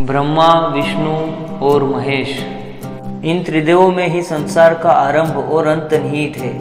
ब्रह्मा, विष्णु और महेश, इन त्रिदेवों में ही संसार का आरंभ और अंत निहित है।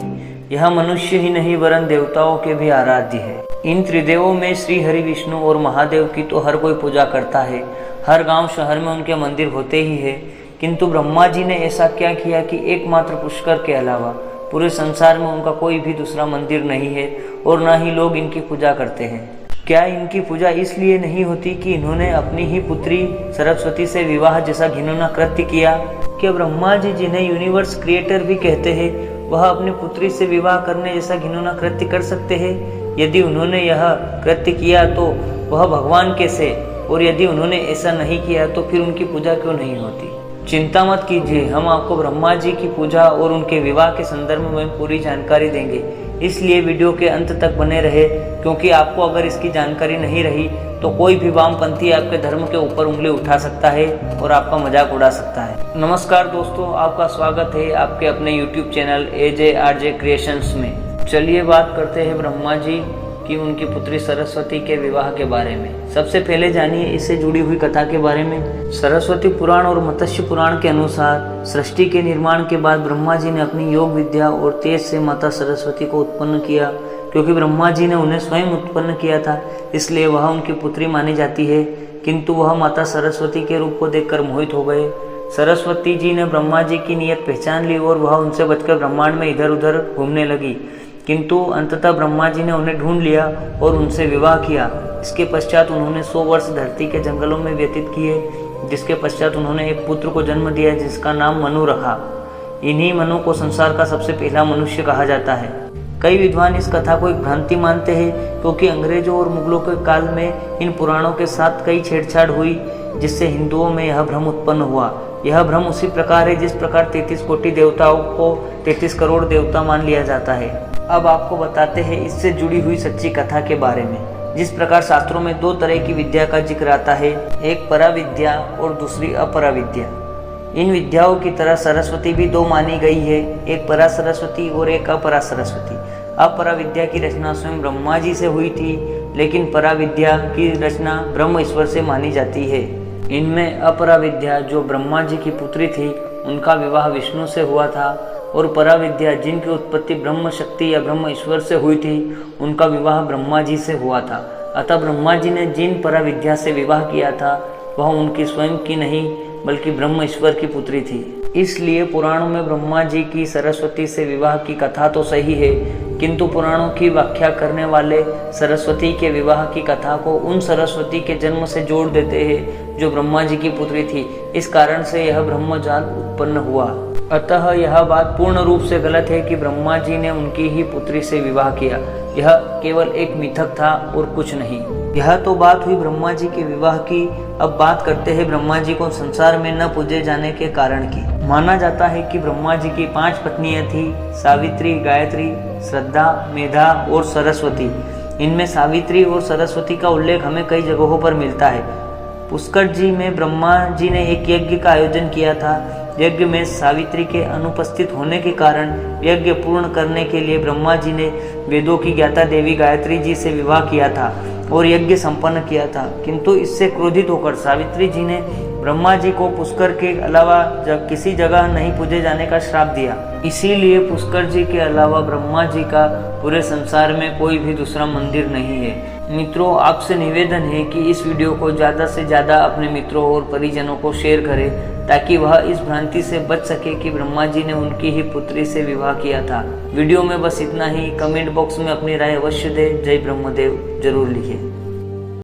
यह मनुष्य ही नहीं वरन देवताओं के भी आराध्य है। इन त्रिदेवों में श्री हरि, विष्णु और महादेव की तो हर कोई पूजा करता है। हर गांव शहर में उनके मंदिर होते ही है। किंतु ब्रह्मा जी ने ऐसा क्या किया कि एकमात्र पुष्कर के अलावा पूरे संसार में उनका कोई भी दूसरा मंदिर नहीं है और न ही लोग इनकी पूजा करते हैं। क्या इनकी पूजा इसलिए नहीं होती कि इन्होंने अपनी ही पुत्री सरस्वती से विवाह जैसा घिनौना कृत्य किया? क्या ब्रह्मा जी, जिन्हें यूनिवर्स क्रिएटर भी कहते हैं, वह अपनी पुत्री से विवाह करने जैसा घिनौना कृत्य कर सकते हैं? यदि उन्होंने यह कृत्य किया तो वह भगवान कैसे, और यदि उन्होंने ऐसा नहीं किया तो फिर उनकी पूजा क्यों नहीं होती? चिंता मत कीजिए, हम आपको ब्रह्मा जी की पूजा और उनके विवाह के संदर्भ में पूरी जानकारी देंगे। इसलिए वीडियो के अंत तक बने रहे, क्योंकि आपको अगर इसकी जानकारी नहीं रही तो कोई भी वामपंथी आपके धर्म के ऊपर उंगली उठा सकता है और आपका मजाक उड़ा सकता है। नमस्कार दोस्तों, आपका स्वागत है आपके अपने YouTube चैनल AJRJ क्रिएशंस में। चलिए बात करते हैं ब्रह्मा जी की उनकी पुत्री सरस्वती के विवाह के बारे में। सबसे पहले जानिए इससे जुड़ी हुई कथा के बारे में। सरस्वती पुराण और मत्स्य पुराण के अनुसार सृष्टि के निर्माण के बाद ब्रह्मा जी ने अपनी योग विद्या और तेज से माता सरस्वती को उत्पन्न किया। क्योंकि ब्रह्मा जी ने उन्हें स्वयं उत्पन्न किया था, इसलिए वह उनकी पुत्री मानी जाती है। किंतु वह माता सरस्वती के रूप को देखकर मोहित हो गए। सरस्वती जी ने ब्रह्मा जी की नीयत पहचान ली और वह उनसे बचकर ब्रह्मांड में इधर उधर घूमने लगी। किंतु अंततः ब्रह्मा जी ने उन्हें ढूंढ लिया और उनसे विवाह किया। इसके पश्चात उन्होंने 100 वर्ष धरती के जंगलों में व्यतीत किए, जिसके पश्चात उन्होंने एक पुत्र को जन्म दिया जिसका नाम मनु रखा। इन्हीं मनु को संसार का सबसे पहला मनुष्य कहा जाता है। कई विद्वान इस कथा को एक भ्रांति मानते हैं, क्योंकि अंग्रेजों और मुगलों के काल में इन पुराणों के साथ कई छेड़छाड़ हुई, जिससे हिंदुओं में यह भ्रम उत्पन्न हुआ। यह भ्रम उसी प्रकार है जिस प्रकार 33 कोटि देवताओं को 33 करोड़ देवता मान लिया जाता है। अब आपको बताते हैं इससे जुड़ी हुई सच्ची कथा के बारे में। जिस प्रकार शास्त्रों में 2 तरह की विद्या का जिक्र आता है, एक पराविद्या और दूसरी अपराविद्या। इन विद्याओं की तरह सरस्वती भी 2 मानी गई है, एक परा सरस्वती और एक अपरा सरस्वती। अपरा विद्या की रचना स्वयं ब्रह्मा जी से हुई थी, लेकिन पराविद्या की रचना ब्रह्म ईश्वर से मानी जाती है। इनमें अपरा विद्या जो ब्रह्मा जी की पुत्री थी, उनका विवाह विष्णु से हुआ था, और पराविद्या जिनकी उत्पत्ति ब्रह्म शक्ति या ब्रह्म ईश्वर से हुई थी, उनका विवाह ब्रह्मा जी से हुआ था। अतः ब्रह्मा जी ने जिन पराविद्या से विवाह किया था वह उनकी स्वयं की नहीं बल्कि ब्रह्म ईश्वर की पुत्री थी। इसलिए पुराणों में ब्रह्मा जी की सरस्वती से विवाह की कथा तो सही है, किंतु पुराणों की व्याख्या करने वाले सरस्वती के विवाह की कथा को उन सरस्वती के जन्म से जोड़ देते हैं जो ब्रह्मा जी की पुत्री थी। इस कारण से यह ब्रह्मजाल उत्पन्न हुआ। अतः यह बात पूर्ण रूप से गलत है कि ब्रह्मा जी ने उनकी ही पुत्री से विवाह किया। यह केवल एक मिथक था और कुछ नहीं। यह तो बात हुई ब्रह्मा जी के विवाह की। अब बात करते हैं ब्रह्मा जी को संसार में न पूजे जाने के कारण की। माना जाता है कि ब्रह्मा जी की 5 पत्नियां थी, सावित्री, गायत्री, श्रद्धा, मेधा और सरस्वती। इनमें सावित्री और सरस्वती का उल्लेख हमें कई जगहों पर मिलता है। पुष्कर जी में ब्रह्मा जी ने एक यज्ञ का आयोजन किया था। यज्ञ में सावित्री के अनुपस्थित होने के कारण यज्ञ पूर्ण करने के लिए ब्रह्मा जी ने वेदों की ज्ञाता देवी गायत्री जी से विवाह किया था और यज्ञ संपन्न किया था। किंतु इससे क्रोधित होकर सावित्री जी ने ब्रह्मा जी को पुष्कर के अलावा किसी जगह नहीं पूजे जाने का श्राप दिया। इसीलिए पुष्कर जी के अलावा ब्रह्मा जी का पूरे संसार में कोई भी दूसरा मंदिर नहीं है। मित्रों, आपसे निवेदन है कि इस वीडियो को ज़्यादा से ज़्यादा अपने मित्रों और परिजनों को शेयर करें, ताकि वह इस भ्रांति से बच सके कि ब्रह्मा जी ने उनकी ही पुत्री से विवाह किया था। वीडियो में बस इतना ही। कमेंट बॉक्स में अपनी राय अवश्य दें। जय ब्रह्मदेव जरूर लिखिए।